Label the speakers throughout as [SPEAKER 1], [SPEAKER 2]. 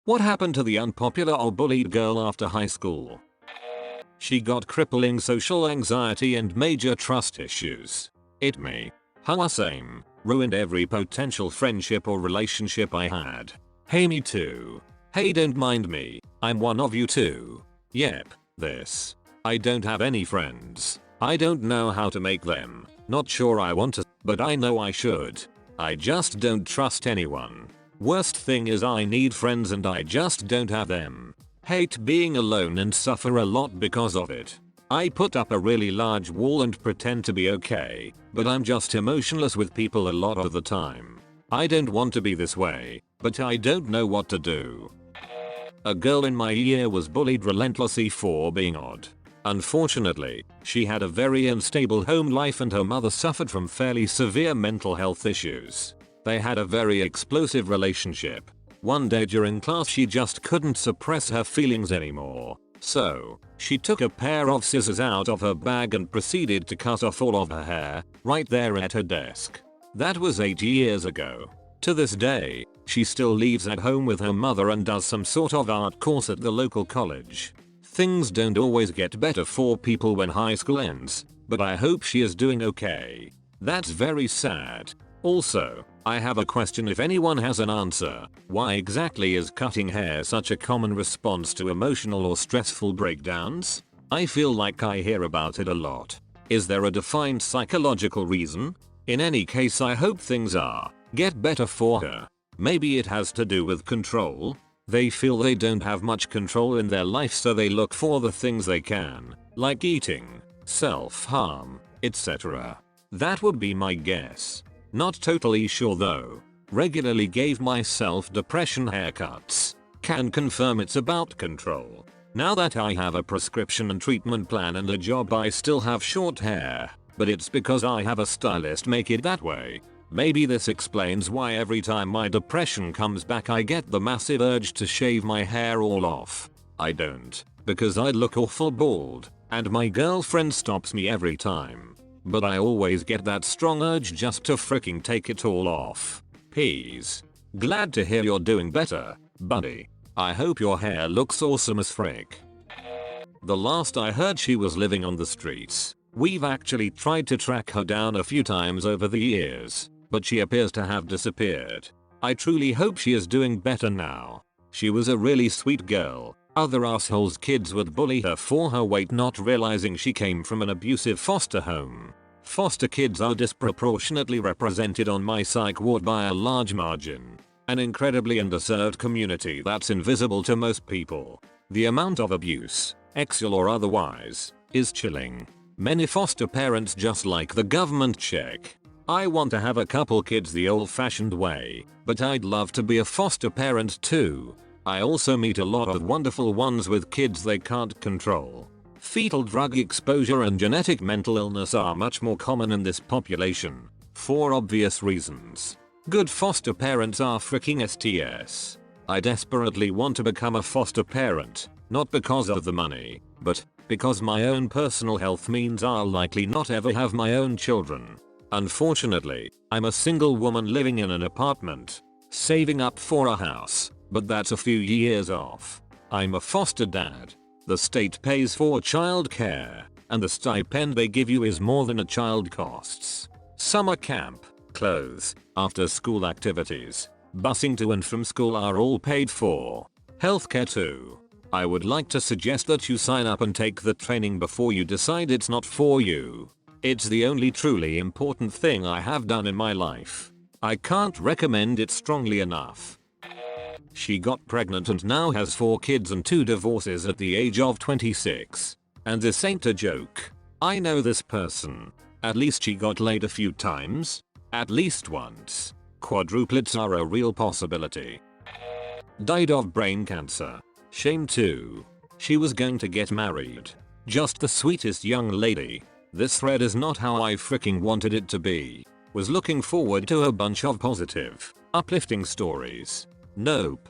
[SPEAKER 1] What happened to the unpopular or bullied girl after high school? She got crippling social anxiety and major trust issues. It me. Haha, same. Ruined every potential friendship or relationship I had. Hey, me too. Hey, don't mind me. I'm one of you too. Yep, this. I don't have any friends. I don't know how to make them. Not sure I want to, but I know I should. I just don't trust anyone. Worst thing is I need friends and I just don't have them. Hate being alone and suffer a lot because of it. I put up a really large wall and pretend to be okay, but I'm just emotionless with people a lot of the time. I don't want to be this way, but I don't know what to do. A girl in my year was bullied relentlessly for being odd. Unfortunately, she had a very unstable home life and her mother suffered from fairly severe mental health issues. They had a very explosive relationship. One day during class she just couldn't suppress her feelings anymore. So, she took a pair of scissors out of her bag and proceeded to cut off all of her hair, right there at her desk. That was 8 years ago. To this day, she still lives at home with her mother and does some sort of art course at the local college. Things don't always get better for people when high school ends, but I hope she is doing okay. That's very sad. Also, I have a question if anyone has an answer. Why exactly is cutting hair such a common response to emotional or stressful breakdowns? I feel like I hear about it a lot. Is there a defined psychological reason? In any case, I hope things get better for her. Maybe it has to do with control. They feel they don't have much control in their life, so they look for the things they can, like eating, self-harm, etc. That would be my guess. Not totally sure though. Regularly gave myself depression haircuts. Can confirm it's about control. Now that I have a prescription and treatment plan and a job, I still have short hair, but it's because I have a stylist make it that way. Maybe this explains why every time my depression comes back I get the massive urge to shave my hair all off. I don't, because I look awful bald, and my girlfriend stops me every time. But I always get that strong urge just to freaking take it all off. Peace. Glad to hear you're doing better, buddy. I hope your hair looks awesome as frick. The last I heard she was living on the streets. We've actually tried to track her down a few times over the years, but she appears to have disappeared. I truly hope she is doing better now. She was a really sweet girl. Other assholes kids would bully her for her weight, not realizing she came from an abusive foster home. Foster kids are disproportionately represented on my psych ward by a large margin. An incredibly underserved community that's invisible to most people. The amount of abuse, sexual or otherwise, is chilling. Many foster parents just like the government check. I want to have a couple kids the old-fashioned way, but I'd love to be a foster parent too. I also meet a lot of wonderful ones with kids they can't control. Fetal drug exposure and genetic mental illness are much more common in this population, for obvious reasons. Good foster parents are freaking STS. I desperately want to become a foster parent, not because of the money, but because my own personal health means I'll likely not ever have my own children. Unfortunately, I'm a single woman living in an apartment, saving up for a house, but that's a few years off. I'm a foster dad. The state pays for child care, and the stipend they give you is more than a child costs. Summer camp, clothes, after school activities, busing to and from school are all paid for. Healthcare too. I would like to suggest that you sign up and take the training before you decide it's not for you. It's the only truly important thing I have done in my life. I can't recommend it strongly enough. She got pregnant and now has 4 kids and 2 divorces at the age of 26. And this ain't a joke. I know this person. At least she got laid a few times. At least once. Quadruplets are a real possibility. Died of brain cancer. Shame too. She was going to get married. Just the sweetest young lady. This thread is not how I freaking wanted it to be. Was looking forward to a bunch of positive, uplifting stories. Nope.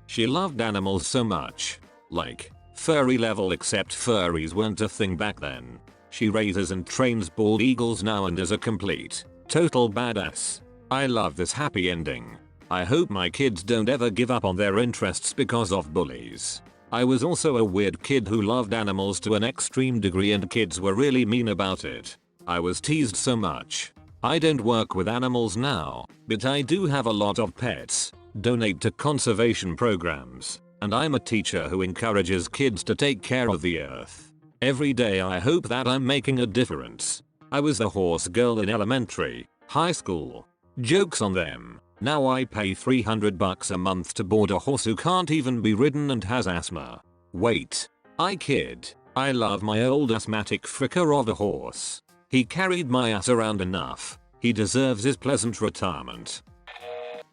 [SPEAKER 1] She loved animals so much. Like, furry level, except furries weren't a thing back then. She raises and trains bald eagles now and is a complete, total badass. I love this happy ending. I hope my kids don't ever give up on their interests because of bullies. I was also a weird kid who loved animals to an extreme degree and kids were really mean about it. I was teased so much. I don't work with animals now, but I do have a lot of pets, donate to conservation programs, and I'm a teacher who encourages kids to take care of the earth. Every day I hope that I'm making a difference. I was the horse girl in elementary, high school. Jokes on them. Now I pay $300 a month to board a horse who can't even be ridden and has asthma. Wait. I kid. I love my old asthmatic fricker of a horse. He carried my ass around enough. He deserves his pleasant retirement.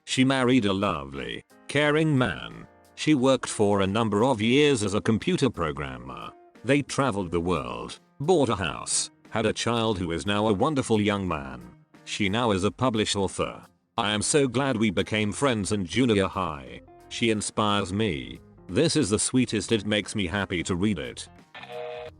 [SPEAKER 1] She married a lovely, caring man. She worked for a number of years as a computer programmer. They traveled the world, bought a house, had a child who is now a wonderful young man. She now is a published author. I am so glad we became friends in junior high. She inspires me. This is the sweetest, it makes me happy to read it.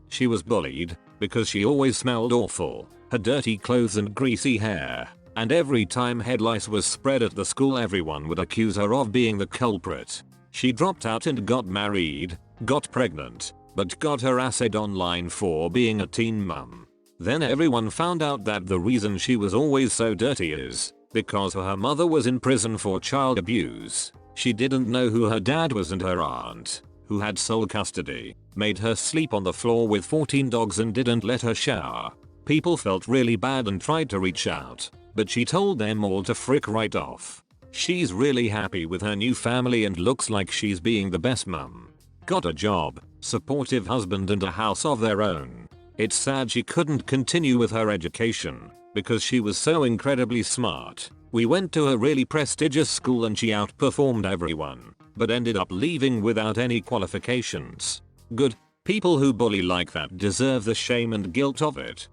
[SPEAKER 1] She was bullied because she always smelled awful, had dirty clothes and greasy hair, and every time head lice was spread at the school everyone would accuse her of being the culprit. She dropped out and got married, got pregnant, but got harassed online for being a teen mum. Then everyone found out that the reason she was always so dirty is because her mother was in prison for child abuse. She didn't know who her dad was and her aunt, who had sole custody, made her sleep on the floor with 14 dogs and didn't let her shower. People felt really bad and tried to reach out, but she told them all to frick right off. She's really happy with her new family and looks like she's being the best mum. Got a job, supportive husband and a house of their own. It's sad she couldn't continue with her education because she was so incredibly smart. We went to a really prestigious school and she outperformed everyone, but ended up leaving without any qualifications. Good. People who bully like that deserve the shame and guilt of it.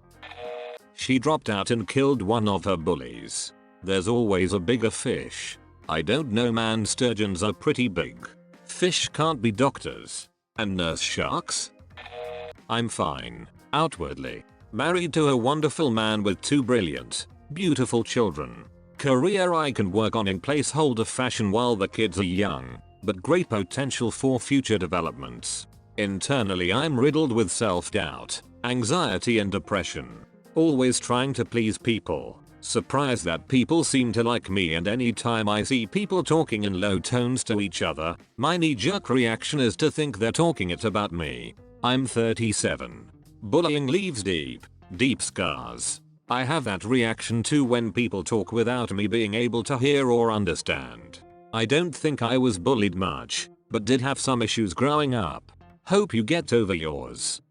[SPEAKER 1] She dropped out and killed one of her bullies. There's always a bigger fish. I don't know man, sturgeons are pretty big. Fish can't be doctors. And nurse sharks? I'm fine. Outwardly. Married to a wonderful man with 2 brilliant, beautiful children. Career I can work on in placeholder fashion while the kids are young, but great potential for future developments. Internally I'm riddled with self-doubt, anxiety and depression. Always trying to please people. Surprised that people seem to like me, and anytime I see people talking in low tones to each other, my knee-jerk reaction is to think they're talking it about me. I'm 37. Bullying leaves deep scars. I have that reaction too when people talk without me being able to hear or understand. I don't think I was bullied much, but did have some issues growing up. Hope you get over yours.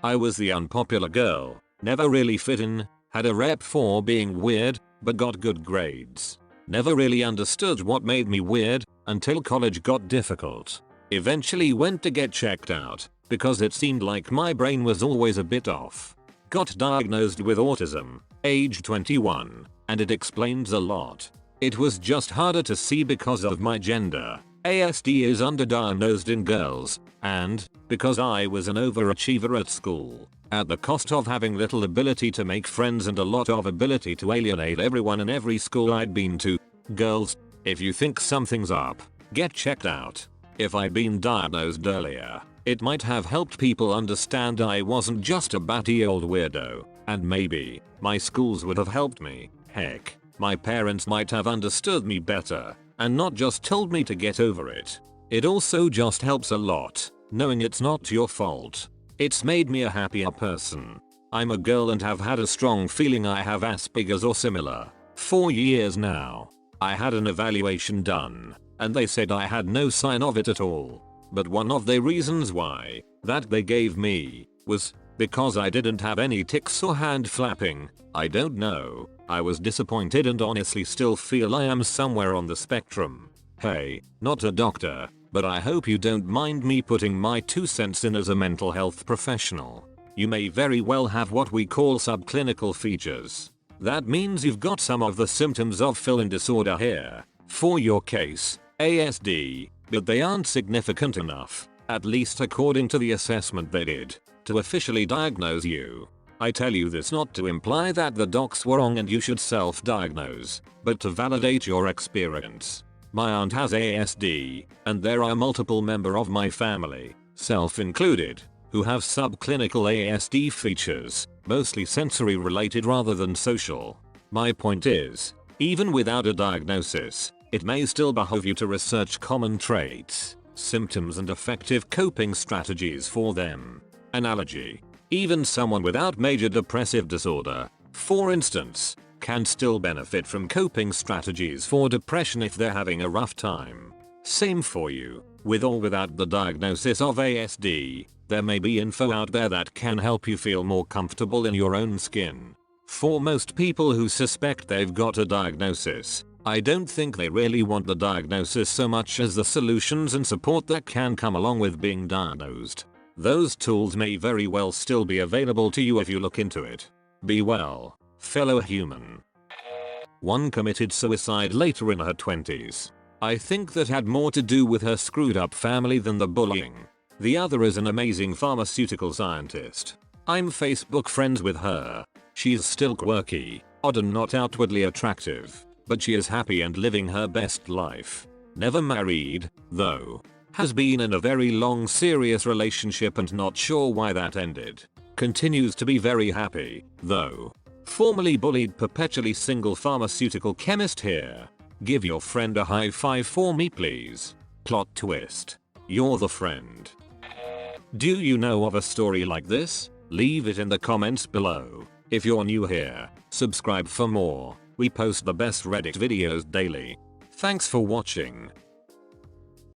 [SPEAKER 1] I was the unpopular girl, never really fit in, had a rep for being weird, but got good grades. Never really understood what made me weird until college got difficult. Eventually went to get checked out because it seemed like my brain was always a bit off. Got diagnosed with autism, age 21, and it explains a lot. It was just harder to see because of my gender. ASD is underdiagnosed in girls, and because I was an overachiever at school, at the cost of having little ability to make friends and a lot of ability to alienate everyone in every school I'd been to. Girls, if you think something's up, get checked out. If I'd been diagnosed earlier, it might have helped people understand I wasn't just a batty old weirdo, and maybe my schools would have helped me. Heck, my parents might have understood me better and not just told me to get over it. It also just helps a lot knowing it's not your fault. It's made me a happier person. I'm a girl and have had a strong feeling I have Asperger's or similar. 4 years now. I had an evaluation done, and they said I had no sign of it at all. But one of the reasons why that they gave me was because I didn't have any tics or hand flapping. I don't know. I was disappointed and honestly still feel I am somewhere on the spectrum. Hey, not a doctor, but I hope you don't mind me putting my 2 cents in as a mental health professional. You may very well have what we call subclinical features. That means you've got some of the symptoms of fill-in disorder here. For your case, ASD, but they aren't significant enough, at least according to the assessment they did, to officially diagnose you. I tell you this not to imply that the docs were wrong and you should self-diagnose, but to validate your experience. My aunt has ASD, and there are multiple members of my family, self included, who have subclinical ASD features, mostly sensory related rather than social. My point is, even without a diagnosis, it may still behoove you to research common traits, symptoms and effective coping strategies for them. Analogy. Even someone without major depressive disorder, for instance, can still benefit from coping strategies for depression if they're having a rough time. Same for you, with or without the diagnosis of ASD, there may be info out there that can help you feel more comfortable in your own skin. For most people who suspect they've got a diagnosis, I don't think they really want the diagnosis so much as the solutions and support that can come along with being diagnosed. Those tools may very well still be available to you if you look into it. Be well, fellow human. One committed suicide later in her 20s. I think that had more to do with her screwed up family than the bullying. The other is an amazing pharmaceutical scientist. I'm Facebook friends with her. She's still quirky, odd and not outwardly attractive, but she is happy and living her best life. Never married, though. Has been in a very long serious relationship and not sure why that ended. Continues to be very happy, though. Formerly bullied perpetually single pharmaceutical chemist here. Give your friend a high five for me please. Plot twist. You're the friend. Do you know of a story like this? Leave it in the comments below. If you're new here, subscribe for more. We post the best Reddit videos daily. Thanks for watching.